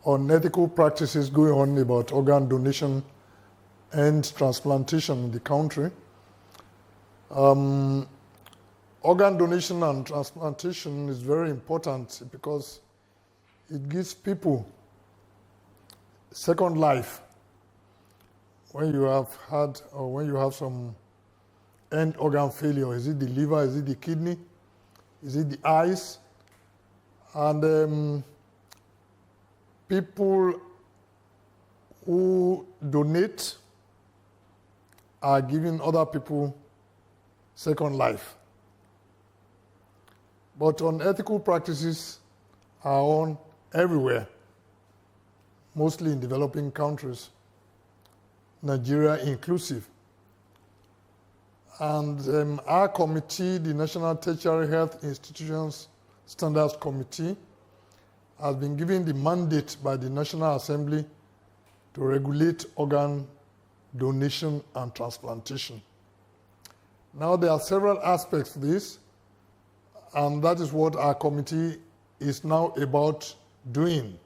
unethical practices going on about organ donation and transplantation in the country. Organ donation and transplantation is very important because it gives people second life when you have had or when you have some end organ failure. Is it the liver? Is it the kidney? Is it the eyes? And people who donate are giving other people second life. But unethical practices are on everywhere, mostly in developing countries, Nigeria inclusive. And our committee, the National Tertiary Health Institutions Standards Committee, has been given the mandate by the National Assembly to regulate organ donation and transplantation. Now, there are several aspects to this, and that is what our committee is now about doing,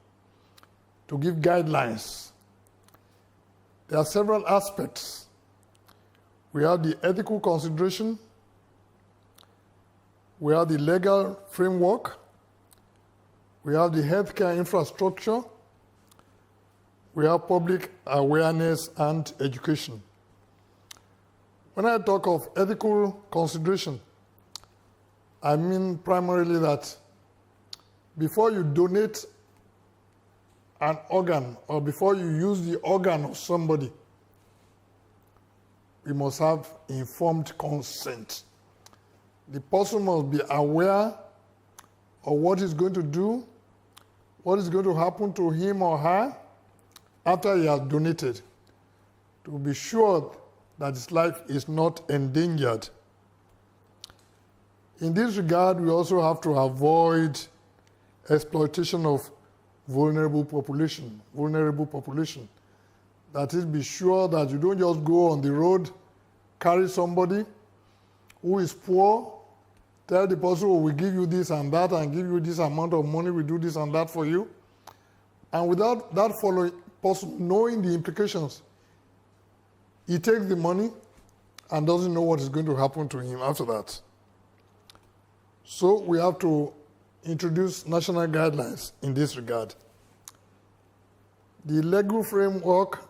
to give guidelines. There are several aspects. We have the ethical consideration, we have the legal framework, we have the healthcare infrastructure, we have public awareness and education. When I talk of ethical consideration, I mean primarily that before you donate an organ or before you use the organ of somebody, we must have informed consent. The person must be aware of what he's going to do, what is going to happen to him or her after he has donated, to be sure that his life is not endangered. In this regard, we also have to avoid exploitation of vulnerable population. That is, be sure that you don't just go on the road, carry somebody who is poor, tell the person, oh, we give you this and that and give you this amount of money, we do this and that for you. And without that following person knowing the implications, he takes the money and doesn't know what is going to happen to him after that. So we have to introduce national guidelines in this regard. The legal framework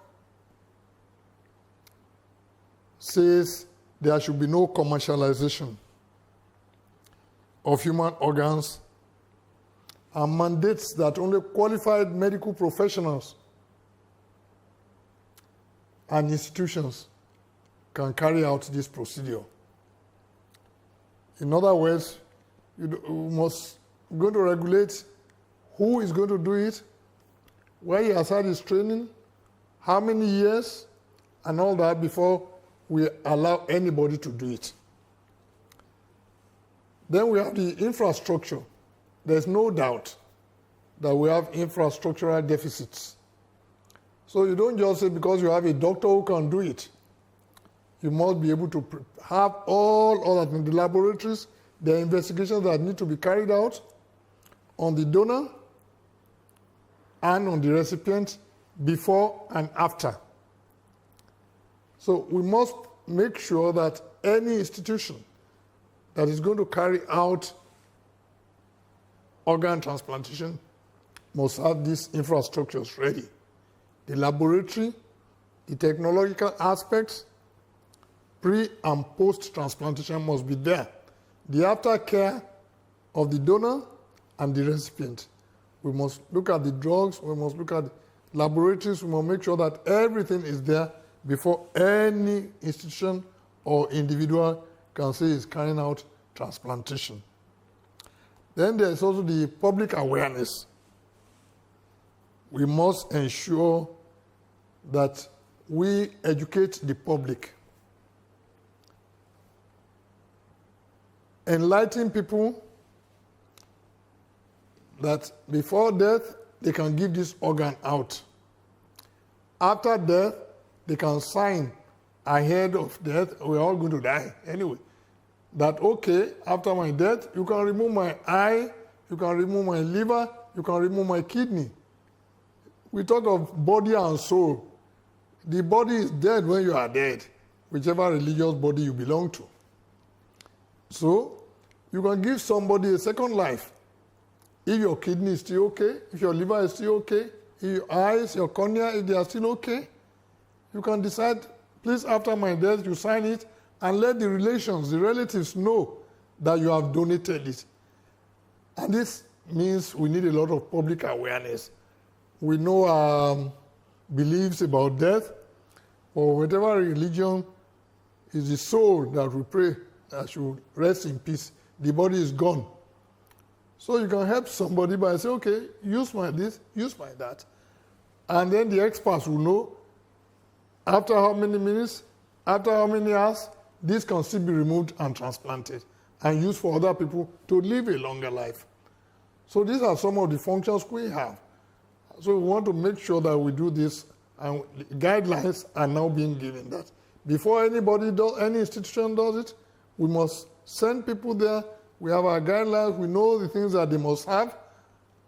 says there should be no commercialization of human organs and mandates that only qualified medical professionals and institutions can carry out this procedure. In other words, you must go to regulate who is going to do it, where he has had his training, how many years, and all that before we allow anybody to do it. Then we have the infrastructure. There's no doubt that we have infrastructural deficits. So you don't just say because you have a doctor who can do it. You must be able to have all that in the laboratories, the investigations that need to be carried out on the donor and on the recipient before and after. So we must make sure that any institution that is going to carry out organ transplantation must have these infrastructures ready. The laboratory, the technological aspects, pre and post transplantation must be there. The aftercare of the donor and the recipient. We must look at the drugs, we must look at laboratories, we must make sure that everything is there before any institution or individual can say is carrying out transplantation. Then there is also the public awareness. We must ensure that we educate the public. Enlighten people that before death, they can give this organ out. After death, they can sign ahead of death, we're all going to die anyway. That, okay, after my death, you can remove my eye, you can remove my liver, you can remove my kidney. we talk of body and soul. The body is dead when you are dead, whichever religious body you belong to. So you can give somebody a second life. If your kidney is still okay, if your liver is still okay, if your eyes, your cornea, if they are still okay, you can decide, please, after my death, you sign it and let the relations, the relatives know that you have donated it. And this means we need a lot of public awareness. We know beliefs about death, or whatever religion is the soul that we pray that should rest in peace. The body is gone. So you can help somebody by saying, okay, use my this, use my that. And then the experts will know after how many minutes, after how many hours, this can still be removed and transplanted and used for other people to live a longer life. So these are some of the functions we have. So we want to make sure that we do this, and guidelines are now being given that before anybody does, any institution does it, we must send people there. We have our guidelines, we know the things that they must have,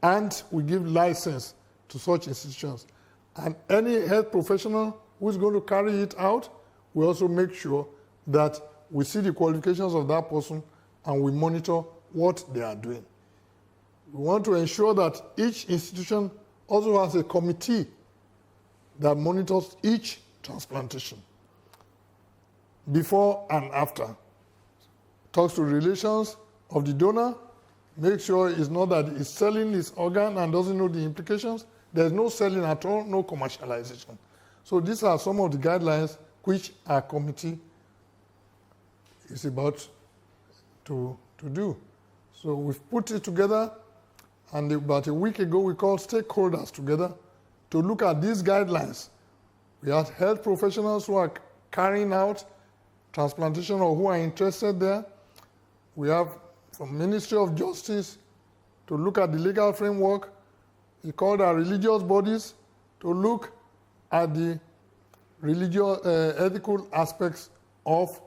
and we give license to such institutions. And any health professional who is going to carry it out, we also make sure that we see the qualifications of that person and we monitor what they are doing. We want to ensure that each institution also has a committee that monitors each transplantation before and after. Talks to relations of the donor, make sure it's not that it's selling his organ and doesn't know the implications. There's no selling at all, no commercialization. So these are some of the guidelines which our committee is about to do. So we've put it together, and about a week ago we called stakeholders together to look at these guidelines. We had health professionals who are carrying out transplantation or who are interested there. We have from Ministry of Justice to look at the legal framework. We called our religious bodies to look at the religious ethical aspects of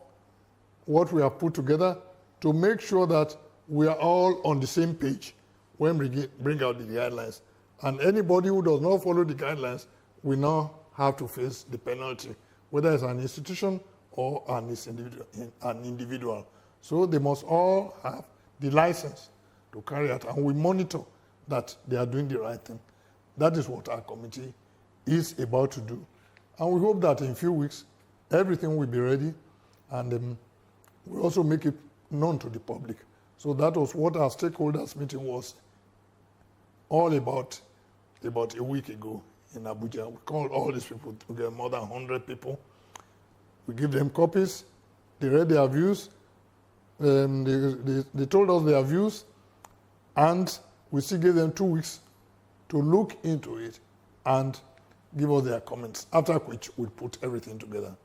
what we have put together to make sure that we are all on the same page when we bring out the guidelines. And anybody who does not follow the guidelines will now have to face the penalty, whether it's an institution or an individual. So they must all have the license to carry out, and we monitor that they are doing the right thing. That is what our committee is about to do. And we hope that in a few weeks, everything will be ready, and we'll also make it known to the public. So that was what our stakeholders meeting was all about a week ago in Abuja. We called all these people together, more than 100 people. We give them copies. They read their views. They told us their views, and we still gave them 2 weeks to look into it and give us their comments, after which we'll put everything together.